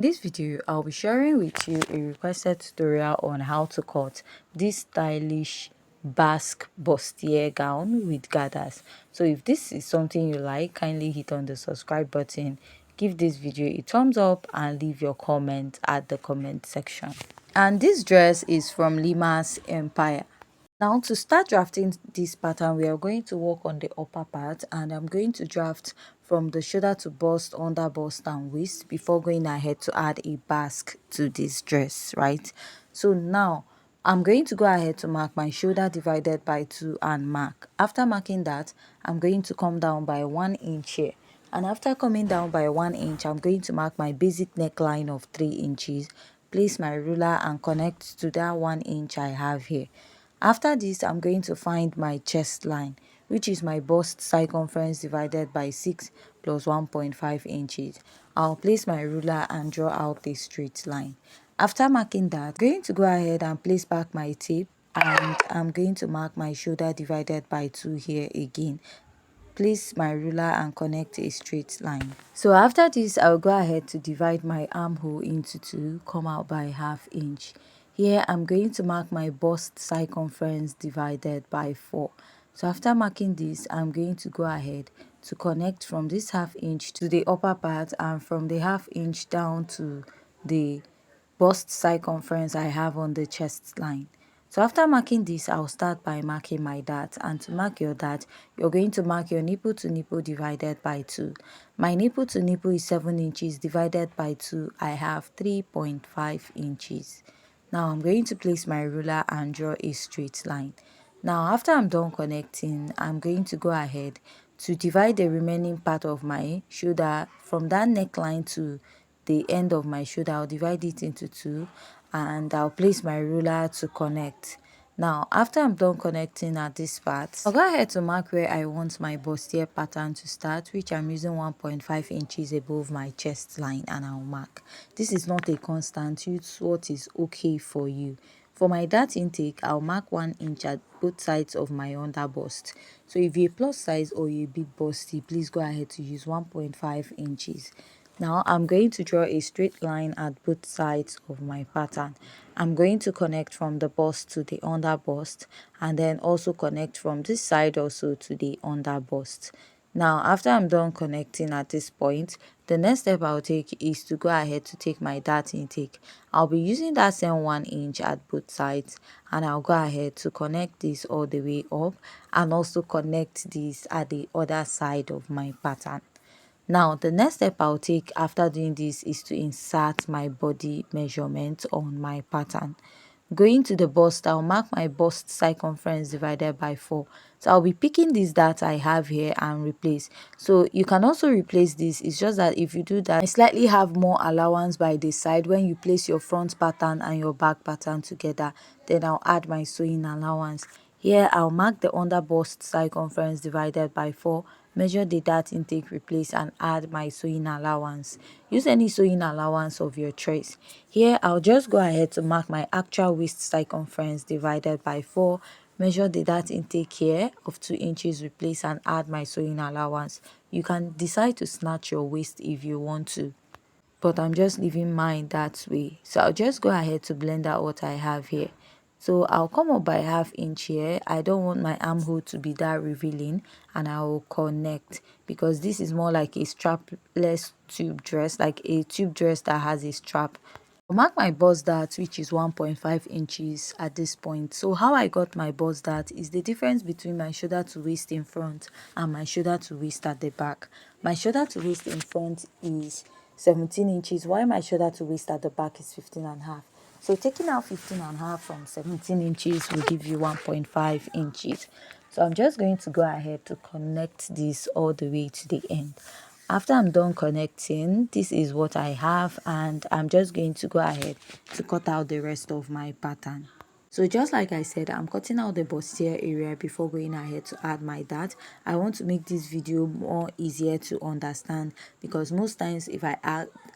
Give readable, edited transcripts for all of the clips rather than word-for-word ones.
In this video, I'll be sharing with you a requested tutorial on how to cut this stylish Basque bustier gown with gathers. So if this is something you like, kindly hit on the subscribe button, give this video a thumbs up and leave your comment at the comment section. And this dress is from Lima's Empire. Now to start drafting this pattern, we are going to work on the upper part, and I'm going to draft from the shoulder to bust, under bust and waist before going ahead to add a basque to this dress, right? So now I'm going to go ahead to mark my shoulder divided by 2 and mark. After marking that, I'm going to come down by 1 inch here. And after coming down by 1 inch, I'm going to mark my basic neckline of 3 inches, place my ruler and connect to that 1 inch I have here. After this, I'm going to find my chest line, which is my bust circumference divided by 6 plus 1.5 inches. I'll place my ruler and draw out a straight line. After marking that, I'm going to go ahead and place back my tape, and I'm going to mark my shoulder divided by 2 here again. Place my ruler and connect a straight line. So after this, I'll go ahead to divide my armhole into 2, come out by ½ inch. Here I'm going to mark my bust circumference divided by 4. So after marking this, I'm going to go ahead to connect from this ½ inch to the upper part, and from the ½ inch down to the bust circumference I have on the chest line. So after marking this, I'll start by marking my dart, and to mark your dart, you're going to mark your nipple to nipple divided by 2. My nipple to nipple is 7 inches divided by 2. I have 3.5 inches. Now I'm going to place my ruler and draw a straight line. Now after I'm done connecting, I'm going to go ahead to divide the remaining part of my shoulder from that neckline to the end of my shoulder. I'll divide it into 2, and I'll place my ruler to connect. Now after I'm done connecting at this part, I'll go ahead to mark where I want my bustier pattern to start, which I'm using 1.5 inches above my chest line, and I'll mark. This is not a constant, use what is okay for you. For my dart intake, I'll mark 1 inch at both sides of my under bust. So if you're a plus size or you're a big busty, please go ahead to use 1.5 inches. Now I'm going to draw a straight line at both sides of my pattern. I'm going to connect from the bust to the under bust, and then also connect from this side also to the under bust. Now after I'm done connecting at this point, the next step I'll take is to go ahead to take my dart intake. I'll be using that same 1 inch at both sides, and I'll go ahead to connect this all the way up, and also connect this at the other side of my pattern. Now the next step I'll take after doing this is to insert my body measurement on my pattern. Going to the bust, I'll mark my bust circumference divided by 4. So I'll be picking this that I have here and replace. So you can also replace this. It's just that if you do that, I slightly have more allowance by the side when you place your front pattern and your back pattern together. Then I'll add my sewing allowance. Here I'll mark the under bust circumference divided by 4, measure the dart intake, replace, and add my sewing allowance. Use any sewing allowance of your choice. Here I'll just go ahead to mark my actual waist circumference divided by 4, measure the dart intake here of 2 inches, replace, and add my sewing allowance. You can decide to snatch your waist if you want to, but I'm just leaving mine that way. So I'll just go ahead to blend out what I have here. So I'll come up by ½ inch here. I don't want my armhole to be that revealing, and I will connect, because this is more like a strapless tube dress, like a tube dress that has a strap. I'll mark my bust dart, which is 1.5 inches at this point. So how I got my bust dart is the difference between my shoulder to waist in front and my shoulder to waist at the back. My shoulder to waist in front is 17 inches, while my shoulder to waist at the back is 15.5. So taking out 15.5 from 17 inches will give you 1.5 inches. So I'm just going to go ahead to connect this all the way to the end. After I'm done connecting, this is what I have, and I'm just going to go ahead to cut out the rest of my pattern. So just like I said, I'm cutting out the bustier area before going ahead to add my dart. I want to make this video more easier to understand, because most times if I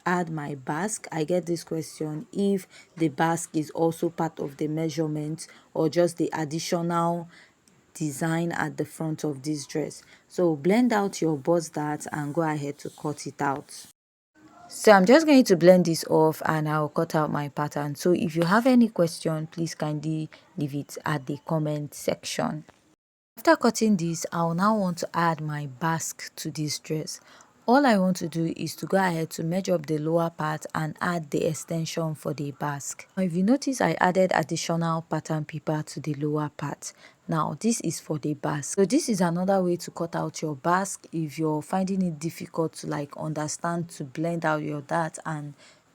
add my basque, I get this question if the basque is also part of the measurement or just the additional design at the front of this dress. So blend out your bust dart and go ahead to cut it out. So I'm just going to blend this off and I'll cut out my pattern. So if you have any question, please kindly leave it at the comment section. After cutting this, I'll now want to add my basque to this dress. All I want to do is to go ahead to measure up the lower part and add the extension for the basque. Now, if you notice, I added additional pattern paper to the lower part. Now, this is for the basque. So this is another way to cut out your basque if you're finding it difficult to understand, to blend out your dart and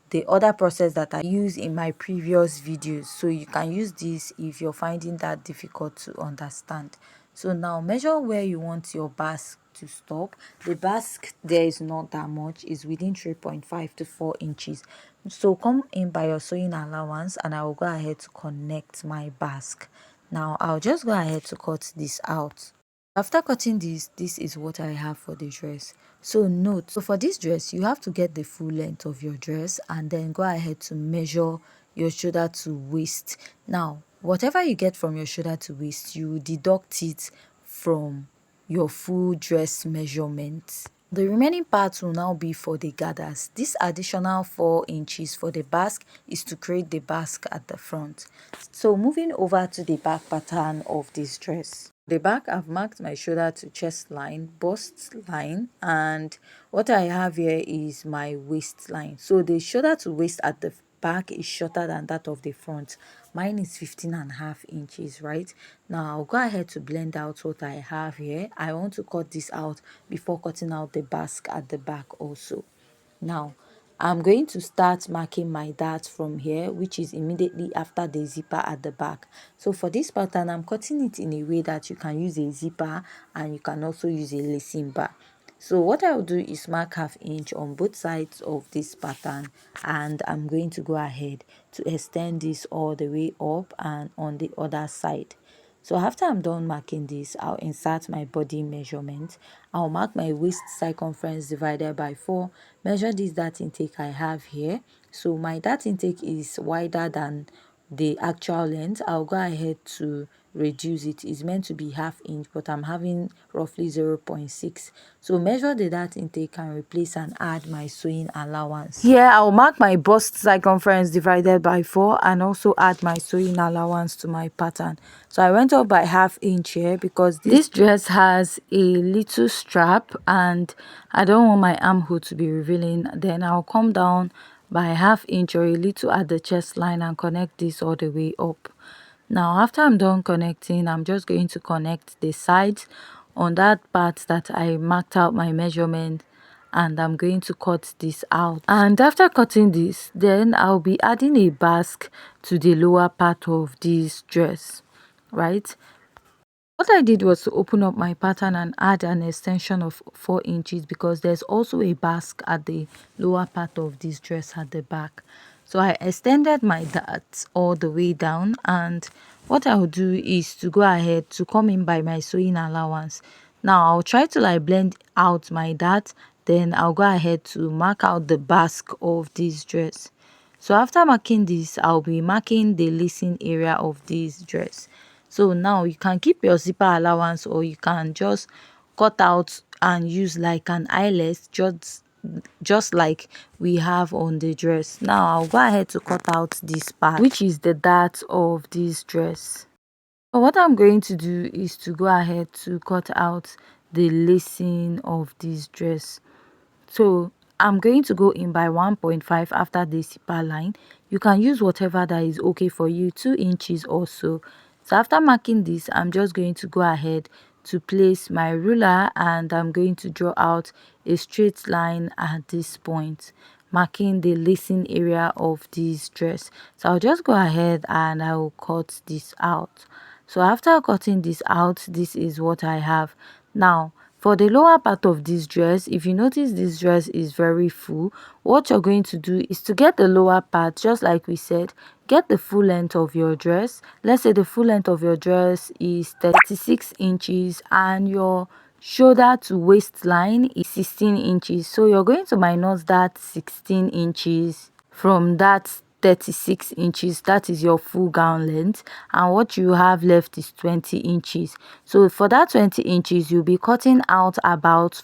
the other process that I use in my previous videos. So you can use this if you're finding that difficult to understand. So now measure where you want your basque to stop. The basque there is not that much, is within 3.5 to 4 inches. So come in by your sewing allowance and I will go ahead to connect my basque. Now I'll just go ahead to cut this out. After cutting this is what I have for the dress. So note, so for this dress you have to get the full length of your dress and then go ahead to measure your shoulder to waist. Now whatever you get from your shoulder to waist, you deduct it from your full dress measurement. The remaining part will now be for the gathers. This additional 4 inches for the basque is to create the basque at the front. So moving over to the back pattern of this dress. The back, I've marked my shoulder to chest line, bust line, and what I have here is my waistline. So the shoulder to waist at the back is shorter than that of the front. Mine is 15.5 inches, right? Now I'll go ahead to blend out what I have here. I want to cut this out before cutting out the basque at the back also. Now I'm going to start marking my dart from here, which is immediately after the zipper at the back. So for this pattern, I'm cutting it in a way that you can use a zipper and you can also use a lacing bar. So what I will do is mark 1/2 inch on both sides of this pattern, and I'm going to go ahead to extend this all the way up and on the other side. So after I'm done marking this, I'll insert my body measurement. I'll mark my waist circumference divided by 4, measure this dart intake I have here. So my dart intake is wider than the actual length. I'll go ahead to reduce it. It's meant to be 1/2 inch, but I'm having roughly 0.6. So measure the dart intake and replace and add my sewing allowance. Here I'll mark my bust circumference divided by 4 and also add my sewing allowance to my pattern. So I went up by 1/2 inch here because this dress has a little strap and I don't want my armhole to be revealing. Then I'll come down by 1/2 inch or a little at the chest line and connect this all the way up. Now after I'm done connecting, I'm just going to connect the sides on that part that I marked out my measurement, and I'm going to cut this out. And after cutting this, then I'll be adding a basque to the lower part of this dress, right? What I did was to open up my pattern and add an extension of 4 inches because there's also a basque at the lower part of this dress at the back. So I extended my darts all the way down, and what I'll do is to go ahead to come in by my sewing allowance. Now I'll try to blend out my dart, then I'll go ahead to mark out the basque of this dress. So after marking this, I'll be marking the lacing area of this dress. So now you can keep your zipper allowance or you can just cut out and use like an eyeless, just like we have on the dress. Now I'll go ahead to cut out this part, which is the dart of this dress. So what I'm going to do is to go ahead to cut out the lacing of this dress. So I'm going to go in by 1.5 after the zipper line. You can use whatever that is okay for you, 2 inches or so. So after marking this, I'm just going to go ahead to place my ruler and I'm going to draw out a straight line at this point, marking the lacing area of this dress. So I'll just go ahead and I will cut this out. So after cutting this out, this is what I have. Now for the lower part of this dress, if you notice this dress is very full, what you're going to do is to get the lower part, just like we said, get the full length of your dress. Let's say the full length of your dress is 36 inches and your shoulder to waistline is 16 inches. So you're going to minus that 16 inches from that 36 inches. That is your full gown length, and what you have left is 20 inches. So for that 20 inches, you'll be cutting out about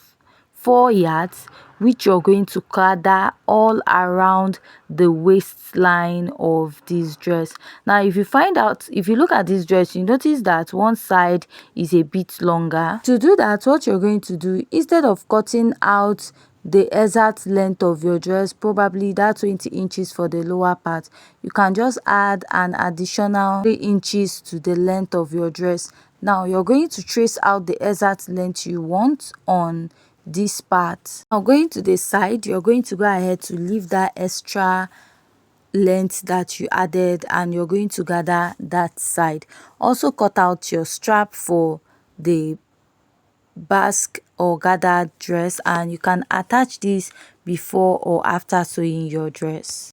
4 yards, which you're going to gather all around the waistline of this dress. Now if you look at this dress, you notice that one side is a bit longer. To do that, what you're going to do, instead of cutting out the exact length of your dress, probably that 20 inches for the lower part, you can just add an additional 3 inches to the length of your dress. Now you're going to trace out the exact length you want on this part. Now going to the side, you're going to go ahead to leave that extra length that you added, and you're going to gather that side. Also cut out your strap for the basque or gathered dress, and you can attach this before or after sewing your dress.